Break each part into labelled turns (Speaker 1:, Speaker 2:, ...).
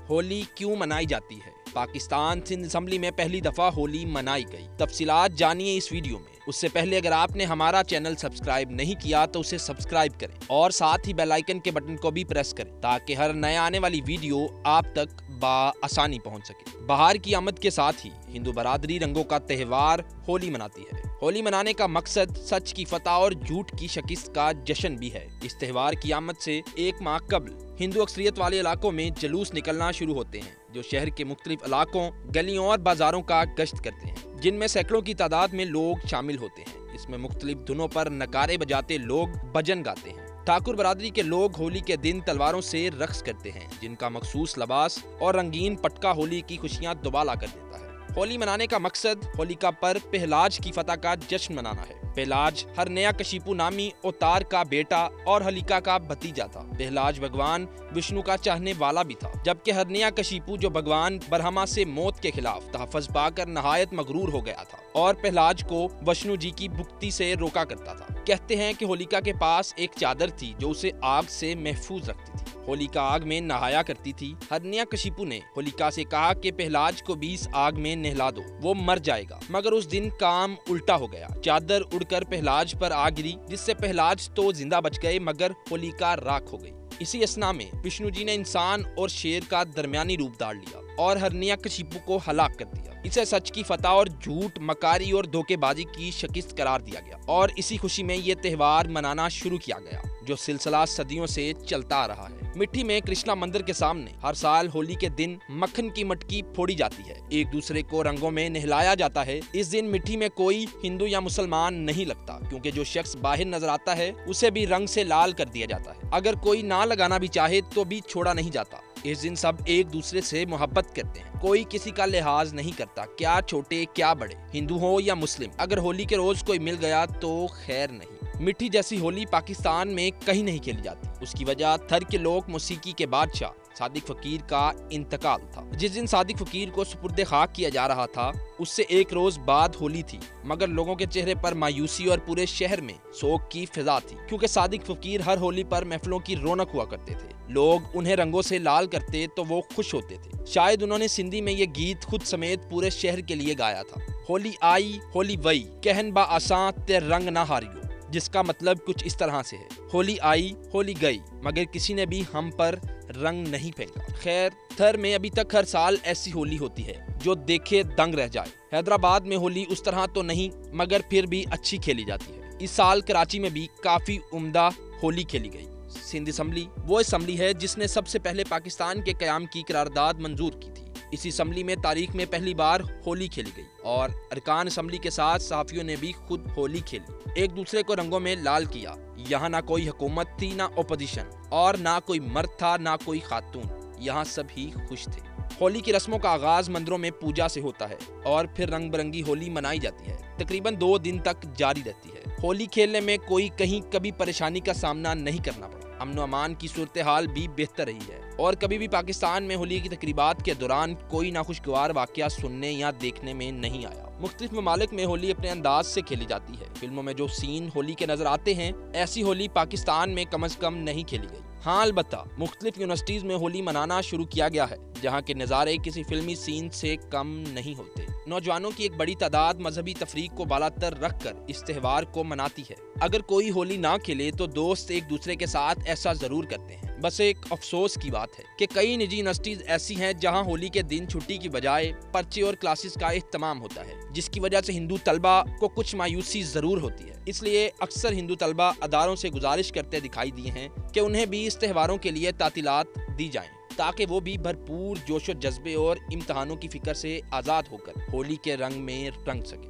Speaker 1: ہولی کیوں منائی جاتی ہے؟ پاکستان سندھ اسمبلی میں پہلی دفعہ ہولی منائی گئی۔ تفصیلات جانیے اس ویڈیو میں۔ اس سے پہلے اگر آپ نے ہمارا چینل سبسکرائب نہیں کیا تو اسے سبسکرائب کریں اور ساتھ ہی بیل آئیکن کے بٹن کو بھی پریس کریں تاکہ ہر نئے آنے والی ویڈیو آپ تک بآسانی پہنچ سکے۔ بہار کی آمد کے ساتھ ہی ہندو برادری رنگوں کا تہوار ہولی مناتی ہے۔ ہولی منانے کا مقصد سچ کی فتح اور جھوٹ کی شکست کا جشن بھی ہے۔ اس تہوار کی آمد سے ایک ماہ قبل ہندو اکثریت والے علاقوں میں جلوس نکلنا شروع ہوتے ہیں جو شہر کے مختلف علاقوں، گلیوں اور بازاروں کا گشت کرتے ہیں، جن میں سینکڑوں کی تعداد میں لوگ شامل ہوتے ہیں۔ اس میں مختلف دھنوں پر نعرے بجاتے لوگ بھجن گاتے ہیں۔ ٹھاکر برادری کے لوگ ہولی کے دن تلواروں سے رقص کرتے ہیں، جن کا مخصوص لباس اور رنگین پٹکا ہولی کی خوشیاں دوبالا کر دیتا ہے۔ ہولی منانے کا مقصد ہولیکا پر پہلاج کی فتح کا جشن منانا ہے۔ پہلاج ہرنیا کشیپو نامی اوتار کا بیٹا اور ہلیکا کا بھتیجا تھا۔ پہلاج بھگوان وشنو کا چاہنے والا بھی تھا، جبکہ ہرنیا کشیپو جو بھگوان برہما سے موت کے خلاف تحفظ پا کر نہایت مغرور ہو گیا تھا اور پہلاج کو وشنو جی کی بھکتی سے روکا کرتا تھا۔ کہتے ہیں کہ ہولیکا کے پاس ایک چادر تھی جو اسے آگ سے محفوظ رکھتی تھی۔ ہولیکا آگ میں نہایا کرتی تھی۔ ہرنیا کشیپو نے ہولیکا سے کہا کہ پہلاج کو بھی اس آگ میں نہلا دو، وہ مر جائے گا، مگر اس دن کام الٹا ہو گیا۔ چادر اڑ کر پہلاج پر آ گری، جس سے پہلاج تو زندہ بچ گئے مگر ہولیکا راکھ ہو گئی۔ اسی اسنا میں وشنو جی نے انسان اور شیر کا درمیانی روپ دھار لیا اور ہرنیا کشیپو کو ہلاک کر دیا۔ اسے سچ کی فتح اور جھوٹ، مکاری اور دھوکے بازی کی شکست قرار دیا گیا اور اسی خوشی میں یہ تہوار منانا شروع کیا گیا جو سلسلہ صدیوں سے چلتا آ رہا ہے۔ مٹی میں کرشنا مندر کے سامنے ہر سال ہولی کے دن مکھن کی مٹکی پھوڑی جاتی ہے، ایک دوسرے کو رنگوں میں نہلایا جاتا ہے۔ اس دن مٹی میں کوئی ہندو یا مسلمان نہیں لگتا، کیونکہ جو شخص باہر نظر آتا ہے اسے بھی رنگ سے لال کر دیا جاتا ہے۔ اگر کوئی نہ لگانا بھی چاہے تو بھی چھوڑا نہیں جاتا۔ اس دن سب ایک دوسرے سے محبت کرتے ہیں، کوئی کسی کا لحاظ نہیں کرتا، کیا چھوٹے کیا بڑے، ہندو ہو یا مسلم۔ اگر ہولی کے روز کوئی مل گیا تو خیر نہیں۔ مٹی جیسی ہولی پاکستان میں کہیں نہیں کھیلی جاتی۔ اس کی وجہ تھر کے لوک موسیقی کے بادشاہ صادق فقیر کا انتقال تھا۔ جس دن صادق فقیر کو سپرد خاک کیا جا رہا تھا اس سے ایک روز بعد ہولی تھی، مگر لوگوں کے چہرے پر مایوسی اور پورے شہر میں سوگ کی فضا تھی، کیونکہ صادق فقیر ہر ہولی پر محفلوں کی رونق ہوا کرتے تھے۔ لوگ انہیں رنگوں سے لال کرتے تو وہ خوش ہوتے تھے۔ شاید انہوں نے سندھی میں یہ گیت خود سمیت پورے شہر کے لیے گایا تھا: ہولی آئی ہولی وئی کہن با آساں تے رنگ نہ ہاریو، جس کا مطلب کچھ اس طرح سے ہے: ہولی آئی ہولی گئی مگر کسی نے بھی ہم پر رنگ نہیں پھینکا۔ خیر، تھر میں ابھی تک ہر سال ایسی ہولی ہوتی ہے جو دیکھے دنگ رہ جائے۔ حیدرآباد میں ہولی اس طرح تو نہیں مگر پھر بھی اچھی کھیلی جاتی ہے۔ اس سال کراچی میں بھی کافی عمدہ ہولی کھیلی گئی۔ سندھ اسمبلی وہ اسمبلی ہے جس نے سب سے پہلے پاکستان کے قیام کی قرارداد منظور کی تھی۔ اسی اسمبلی میں تاریخ میں پہلی بار ہولی کھیلی گئی اور ارکان اسمبلی کے ساتھ صحافیوں نے بھی خود ہولی کھیلی، ایک دوسرے کو رنگوں میں لال کیا۔ یہاں نہ کوئی حکومت تھی نہ اپوزیشن، اور نہ کوئی مرد تھا نہ کوئی خاتون، یہاں سب ہی خوش تھے۔ ہولی کی رسموں کا آغاز مندروں میں پوجا سے ہوتا ہے اور پھر رنگ برنگی ہولی منائی جاتی ہے، تقریباً 2 دن تک جاری رہتی ہے۔ ہولی کھیلنے میں کوئی کہیں کبھی پریشانی کا سامنا نہیں کرنا پڑا، امن و امان کی صورتحال بھی بہتر رہی ہے اور کبھی بھی پاکستان میں ہولی کی تقریبات کے دوران کوئی ناخوشگوار واقعہ سننے یا دیکھنے میں نہیں آیا۔ مختلف ممالک میں ہولی اپنے انداز سے کھیلی جاتی ہے۔ فلموں میں جو سین ہولی کے نظر آتے ہیں ایسی ہولی پاکستان میں کم از کم نہیں کھیلی گئی۔ ہاں، البتہ مختلف یونیورسٹیز میں ہولی منانا شروع کیا گیا ہے جہاں کے نظارے کسی فلمی سین سے کم نہیں ہوتے۔ نوجوانوں کی ایک بڑی تعداد مذہبی تفریق کو بالاتر رکھ کر اس تہوار کو مناتی ہے۔ اگر کوئی ہولی نہ کھیلے تو دوست ایک دوسرے کے ساتھ ایسا ضرور کرتے ہیں۔ بس ایک افسوس کی بات ہے کہ کئی نجی یونیورسٹیز ایسی ہیں جہاں ہولی کے دن چھٹی کی بجائے پرچے اور کلاسز کا اہتمام ہوتا ہے، جس کی وجہ سے ہندو طلبہ کو کچھ مایوسی ضرور ہوتی ہے۔ اس لیے اکثر ہندو طلبہ اداروں سے گزارش کرتے دکھائی دیے ہیں کہ انہیں بھی اس تہواروں کے لیے تعطیلات دی جائیں تاکہ وہ بھی بھرپور جوش و جذبے اور امتحانوں کی فکر سے آزاد ہو کر ہولی کے رنگ میں رنگ سکیں۔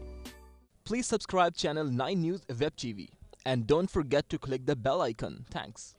Speaker 2: Please subscribe channel 9 News Web TV and don't forget to click the bell icon. Thanks.